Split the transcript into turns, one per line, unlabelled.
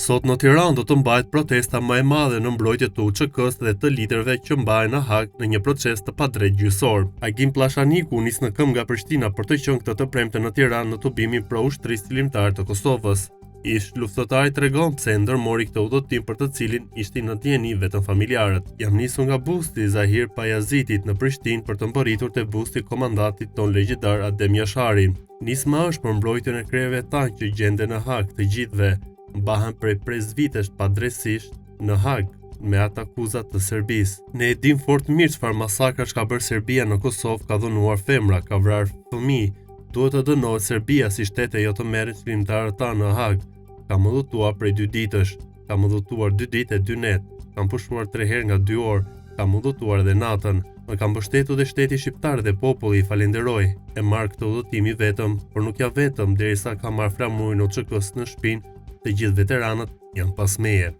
Sot në Tiranë do të mbahet protesta më e madhe në mbrojtje të UÇK-s dhe të liderëve që mbajnë në hak në një proces të padrejtë gjyqësor. Agim Pllashaniku nis në këmbë nga Prishtina për të qenë këtë të premte në Tiranë në tubimin pro ushtrisë cilimtare të Kosovës. Ish luftëtari tregon pse ndërmori këtë udhëtim për të cilin ishin në dieni vetëm familjarët. Jam nisur nga busti Zahir Pajazitit në Prishtinë për të mbërritur te busti komandantit ton legjendar Adem Jashari. Nisma është për mbrojtjen e krejeve tanë që gjenden në hak të gjithëve. Mbahen prej 5 vitesh padrejtësisht në Hag me atë akuzat të Serbisë. Ne e dim fort mirë çfarë masakrash ka bërë Serbia në Kosovë, ka dhunuar femra, ka vrarë fëmijë. Duhet të dënohet Serbia si shtete jo të merret qytetarët tanë në Hag. Ka mëdhutuar prej 2 ditësh, ka mëdhutuar 2 ditë e 2 net, kam pushuar 3 herë nga 2 orë, ka mëdhutuar edhe natën. Më kam mbështetur dhe shteti shqiptar dhe populli I falenderoj. E marr këtë udhëtim vetëm, por nuk ja vetëm derisa ka marrë flamurin UÇK-s në shpinë. Të gjithë veteranët janë pas meje.